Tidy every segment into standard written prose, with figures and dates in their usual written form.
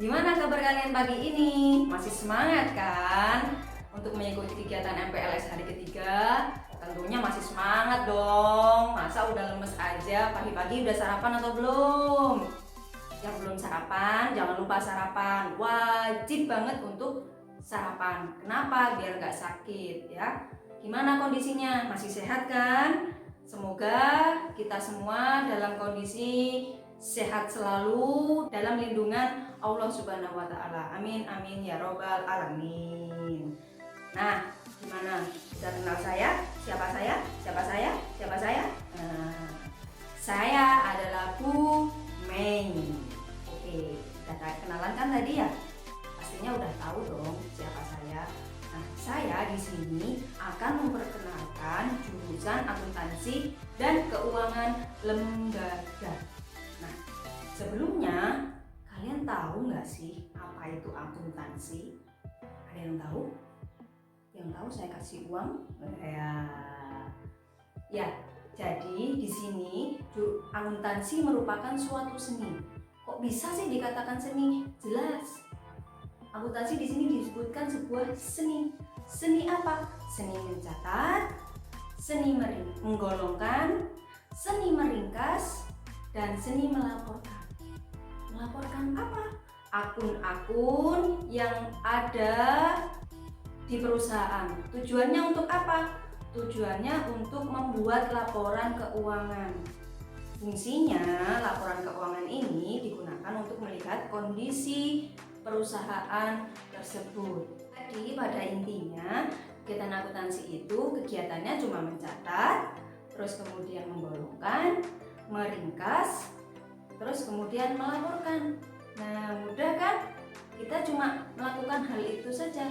Gimana kabar kalian pagi ini? Masih semangat kan? Untuk mengikuti kegiatan MPLS hari ketiga? Tentunya masih semangat dong. Masa udah lemes aja? Pagi-pagi udah sarapan atau belum? Yang belum sarapan, jangan lupa sarapan. Wajib banget untuk sarapan. Kenapa? Biar nggak sakit ya. Gimana kondisinya? Masih sehat kan? Semoga kita semua dalam kondisi sehat selalu dalam lindungan Allah Subhanahu wa Ta'ala. Amin, amin ya Robbal 'Alamin. Nah, gimana? Sudah kenal saya? Siapa saya? Siapa saya? Siapa saya? Saya adalah Bu Mei. Oke, udah kenalan kan tadi ya? Pastinya udah tahu dong siapa saya. Nah, saya di sini akan memperkenalkan jurusan akuntansi dan keuangan lembaga. Nah, sebelumnya kalian tahu nggak sih apa itu akuntansi? Ada yang tahu? Yang tahu saya kasih uang? Ya, jadi di sini akuntansi merupakan suatu seni. Kok bisa sih dikatakan seni? Jelas. Akuntansi di sini disebutkan sebuah seni. Seni apa? Seni mencatat, seni menggolongkan, seni meringkas, dan seni melaporkan. Melaporkan apa? Akun-akun yang ada di perusahaan. Tujuannya untuk apa? Tujuannya untuk membuat laporan keuangan. Fungsinya laporan keuangan ini digunakan untuk melihat kondisi perusahaan tersebut. Jadi pada intinya kegiatan akuntansi itu kegiatannya cuma mencatat, terus kemudian menggolongkan, meringkas, terus kemudian melaporkan. Nah, mudah kan? Kita cuma melakukan hal itu saja.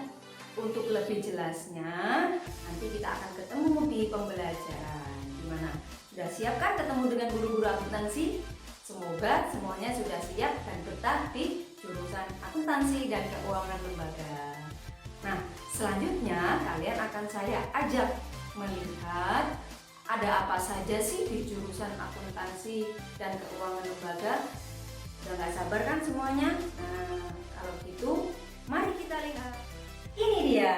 Untuk lebih jelasnya, nanti kita akan ketemu di pembelajaran. Gimana? Sudah siap kan ketemu dengan guru-guru akuntansi? Semoga semuanya sudah siap dan betah di jurusan akuntansi dan keuangan lembaga. Nah, selanjutnya kalian akan saya ajak melihat ada apa saja sih di jurusan akuntansi dan keuangan lembaga. Udah gak sabar kan semuanya? Nah, kalau gitu mari kita lihat. Ini dia.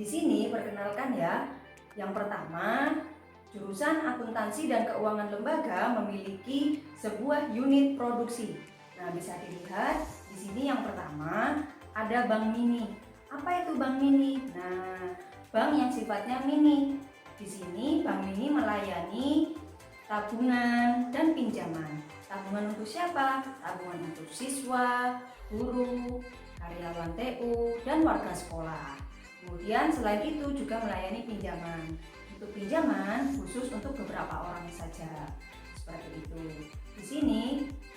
Di sini perkenalkan ya. Yang pertama, jurusan akuntansi dan keuangan lembaga memiliki sebuah unit produksi. Nah, bisa dilihat di sini yang pertama ada bank mini. Apa itu bank mini? Nah, bank yang sifatnya mini. Di sini bank mini melayani tabungan dan pinjaman. Tabungan untuk siapa? Tabungan untuk siswa, guru, karyawan TU, dan warga sekolah. Kemudian selain itu juga melayani pinjaman. Untuk pinjaman khusus untuk beberapa orang saja. Seperti itu. Di sini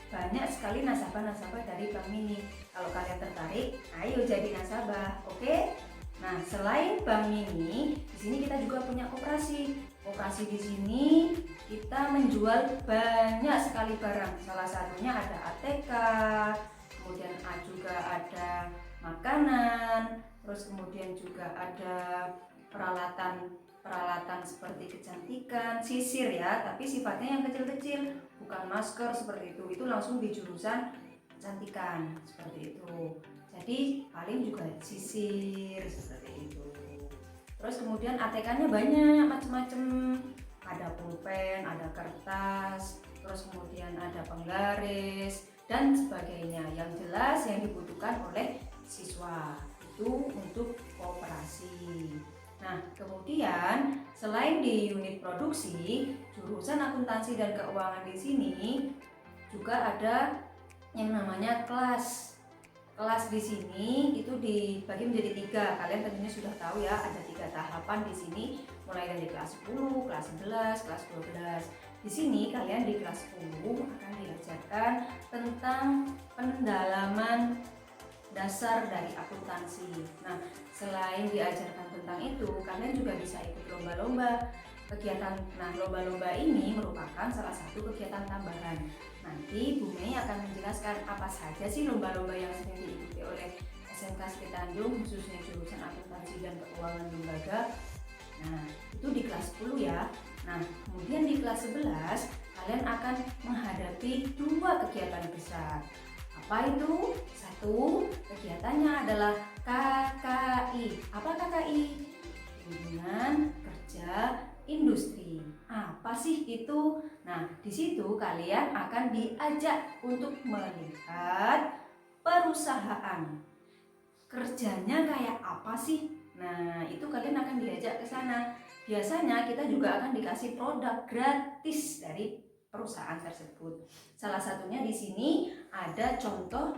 banyak sekali nasabah-nasabah dari bank mini. Kalau kalian tertarik, ayo jadi nasabah, oke? Nah, selain bank mini, di sini kita juga punya koperasi. Koperasi di sini kita menjual banyak sekali barang. Salah satunya ada ATK, kemudian juga ada makanan, terus kemudian juga ada peralatan seperti kecantikan, sisir ya, tapi sifatnya yang kecil-kecil, bukan masker seperti itu. Itu langsung di jurusan kecantikan seperti itu. Jadi paling juga sisir seperti itu. Terus kemudian ATK-nya banyak macam-macam, ada penggaris, dan sebagainya. Yang jelas yang dibutuhkan oleh siswa itu untuk kooperasi. Nah, kemudian selain di unit produksi, jurusan akuntansi dan keuangan di sini juga ada yang namanya kelas. Kelas di sini itu dibagi menjadi 3. Kalian tentunya sudah tahu ya, ada 3 tahapan di sini, mulai dari kelas 10, kelas 11, kelas 12. Di sini kalian di kelas 10 akan diajarkan tentang pendalaman dasar dari akuntansi. Nah, selain diajarkan tentang itu, kalian juga bisa ikut lomba-lomba kegiatan. Nah, lomba-lomba ini merupakan salah satu kegiatan tambahan. Nanti Bu Mei akan menjelaskan apa saja sih lomba-lomba yang sering diikuti oleh SMK Sri Tanjung, khususnya jurusan akuntansi dan keuangan lembaga. Nah, itu di kelas 10 ya. Nah, kemudian di kelas 11 kalian akan menghadapi 2 kegiatan besar. Apa itu? 1, kegiatannya adalah KKI. Apa KKI? Kunjungan Kerja Industri. Apa sih itu? Nah, di situ kalian akan diajak untuk melihat perusahaan. Kerjanya kayak apa sih? Nah, itu kalian akan diajak ke sana. Biasanya kita juga akan dikasih produk gratis dari perusahaan tersebut. Salah satunya di sini ada contoh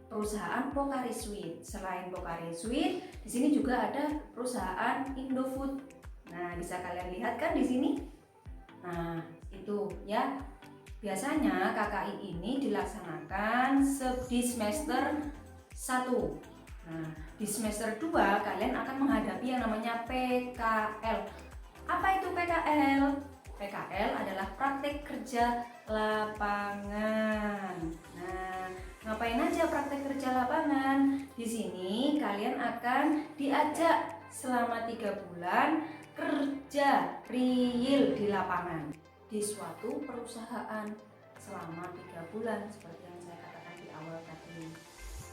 perusahaan Pocari Sweat. Selain Pocari Sweat, di sini juga ada perusahaan Indofood. Nah, bisa kalian lihat kan di sini? Nah, itu ya. Biasanya KKI ini dilaksanakan di semester 1. Nah, di semester 2 kalian akan menghadapi yang namanya PKL. Apa itu PKL? PKL adalah praktek kerja lapangan. Nah, ngapain aja praktek kerja lapangan? Di sini kalian akan diajak selama 3 bulan kerja real di lapangan di suatu perusahaan selama 3 bulan seperti yang saya katakan di awal tadi.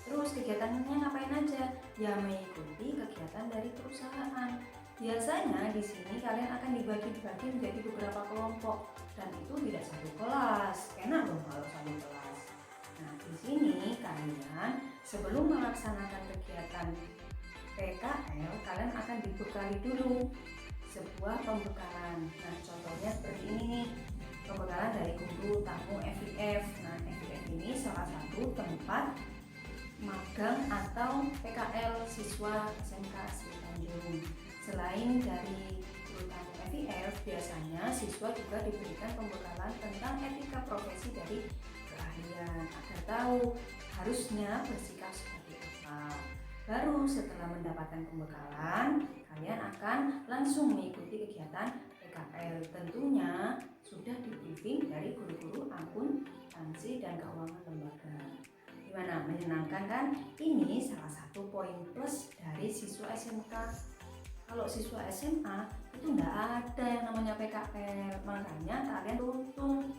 Terus kegiatannya ngapain aja? Ya mengikuti kegiatan dari perusahaan. Biasanya di sini kalian akan dibagi-bagi menjadi beberapa kelompok dan itu tidak satu kelas. Enak dong kalau satu kelas. Nah, di sini kalian sebelum melaksanakan kegiatan PKL, kalian akan dibekali dulu sebuah pembekalan. Nah, contohnya seperti ini nih. Pembekalan dari guru tamu FIF. Nah, FIF ini salah satu tempat magang atau PKL siswa SMK Sri Tanjung. Selain dari guru tamu FIF, biasanya siswa juga diberikan pembekalan tentang etika profesi dari keahlian agar tahu harusnya bersikap seperti apa. Baru setelah mendapatkan pembekalan, kalian akan langsung mengikuti kegiatan PKL. Tentunya sudah di-briefing dari guru-guru akuntansi dan keuangan lembaga. Gimana? Menyenangkan kan? Ini salah satu poin plus dari siswa SMK. Kalau siswa SMA itu enggak ada yang namanya PKL. Makanya kalian untung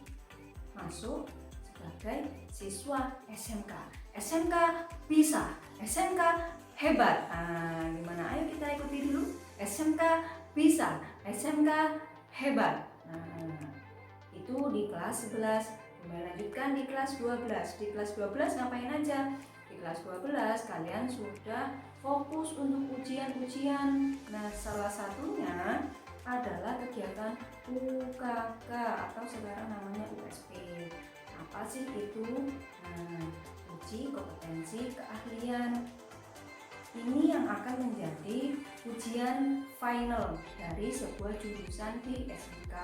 masuk sebagai siswa SMK. SMK bisa, SMK hebat. Nah, gimana? Ayo kita ikuti dulu. SMK bisa, SMK hebat. Nah, itu di kelas 11. Kemudian lanjutkan di kelas 12. Di kelas 12 ngapain aja? Di kelas 12 kalian sudah fokus untuk ujian-ujian. Nah, salah satunya adalah kegiatan UKK atau sekarang namanya USP. Apa sih itu? Nah, uji kompetensi keahlian. Ini yang akan menjadi ujian final dari sebuah jurusan di SMK.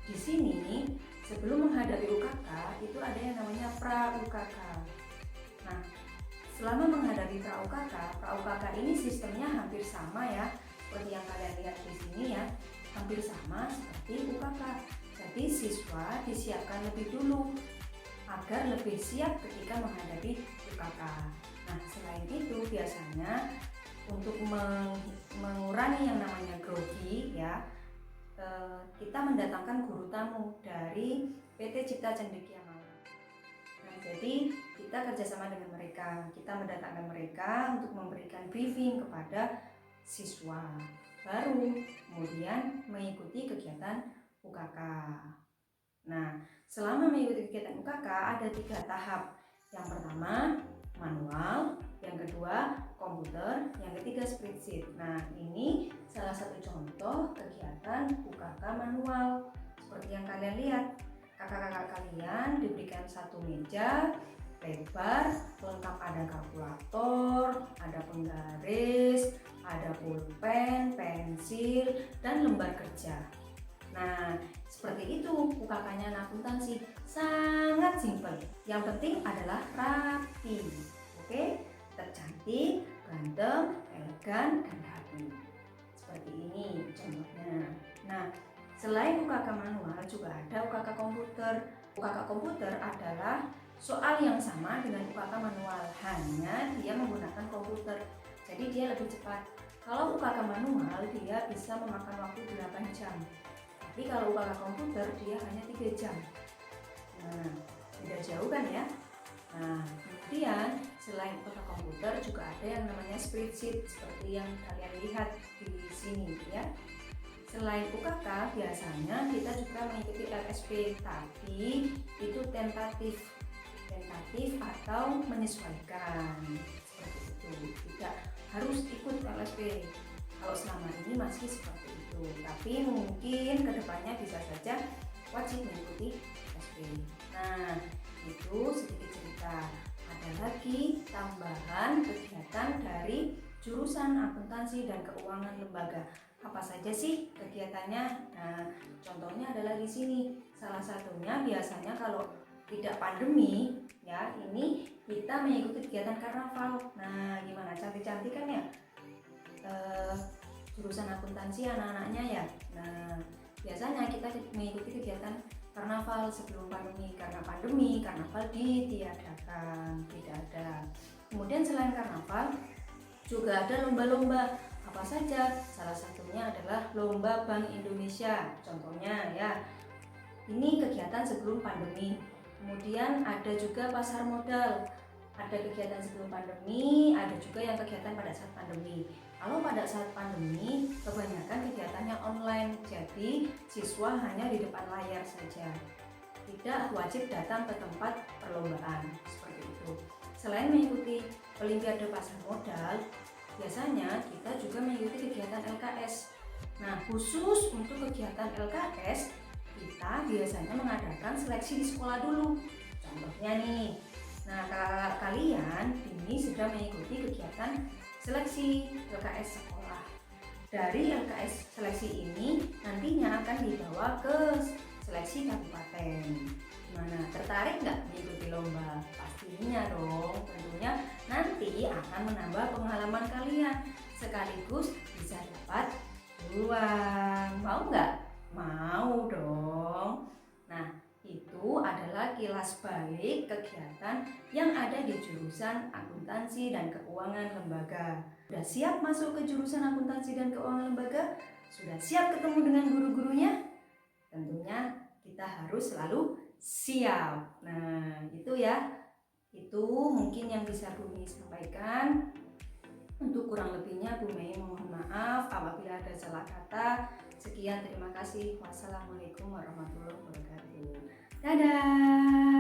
Di sini, sebelum menghadapi UKK, itu ada yang namanya pra-UKK. Nah, selama menghadapi pra-UKK ini sistemnya hampir sama ya, seperti yang kalian lihat di sini ya, hampir sama seperti UKK. Jadi siswa disiapkan lebih dulu agar lebih siap ketika menghadapi UKK. Nah, selain itu biasanya untuk mengurangi yang namanya grogi ya, kita mendatangkan guru tamu dari PT Cipta Cendekia Malang. Nah, jadi kita kerjasama dengan mereka, kita mendatangkan mereka untuk memberikan briefing kepada siswa, baru kemudian mengikuti kegiatan UKK. Nah, selama mengikuti kegiatan UKK ada 3 tahap. Yang pertama manual, yang kedua komputer, yang ketiga spreadsheet. Nah, ini salah satu contoh kegiatan UKK manual. Seperti yang kalian lihat, kakak-kakak kalian diberikan satu meja lebar, lengkap ada kalkulator, ada penggaris, ada pulpen, pensil, dan lembar kerja. Nah, seperti itu UKK-nya akuntansi, sangat simpel. Yang penting adalah rapi. Oke, tercantik, ganteng, elegan, dan rapi. Seperti ini contohnya. Nah, selain UKK manual juga ada UKK komputer. UKK komputer adalah soal yang sama dengan UKK manual, hanya dia menggunakan komputer. Jadi dia lebih cepat. Kalau UKK manual dia bisa memakan waktu 8 jam. Tapi kalau UKK komputer dia hanya 3 jam. Nah, beda jauh kan ya? Nah, kemudian selain UKK komputer juga ada yang namanya spreadsheet seperti yang kalian lihat di sini ya. Selain UKK biasanya kita juga mengikuti LSP, tapi itu tentatif atau menyesuaikan seperti itu. Tidak harus ikut LSP. Kalau selama ini masih seperti itu, tapi mungkin kedepannya bisa saja wajib mengikuti LSP. Nah, itu sedikit cerita. Ada lagi tambahan kegiatan dari jurusan akuntansi dan keuangan lembaga. Apa saja sih kegiatannya? Nah, contohnya adalah di sini. Salah satunya biasanya kalau tidak pandemi ya, ini kita mengikuti kegiatan karnaval. Nah, gimana, cantik-cantik kan ya jurusan akuntansi anak-anaknya ya. Nah, biasanya kita mengikuti kegiatan karnaval sebelum pandemi. Karena pandemi, karnaval ditiadakan, tidak ada. Kemudian selain karnaval juga ada lomba-lomba. Apa saja? Salah satunya adalah lomba Bank Indonesia. Contohnya ya, ini kegiatan sebelum pandemi. Kemudian ada juga pasar modal. Ada kegiatan sebelum pandemi, ada juga yang kegiatan pada saat pandemi. Kalau pada saat pandemi, kebanyakan kegiatannya online, jadi siswa hanya di depan layar saja. Tidak wajib datang ke tempat perlombaan, seperti itu. Selain mengikuti Olimpiade Pasar Modal, biasanya kita juga mengikuti kegiatan LKS. Nah, khusus untuk kegiatan LKS, kita biasanya mengadakan seleksi di sekolah dulu. Contohnya nih, nah kakak kalian ini sudah mengikuti kegiatan seleksi LKS sekolah. Dari LKS seleksi ini nantinya akan dibawa ke seleksi kabupaten. Gimana, tertarik nggak mengikuti lomba? Pastinya dong, tentunya nanti akan menambah pengalaman kalian sekaligus bisa dapat uang. Mau nggak? Mau dong. Nah, itu adalah kilas balik kegiatan yang ada di jurusan akuntansi dan keuangan lembaga. Sudah siap masuk ke jurusan akuntansi dan keuangan lembaga? Sudah siap ketemu dengan guru-gurunya? Tentunya kita harus selalu siap. Nah, itu ya. Itu mungkin yang bisa Bu Mei sampaikan. Untuk kurang lebihnya Bu Mei mohon maaf apabila ada salah kata. Sekian, terima kasih. Wassalamualaikum warahmatullahi wabarakatuh. Dadah.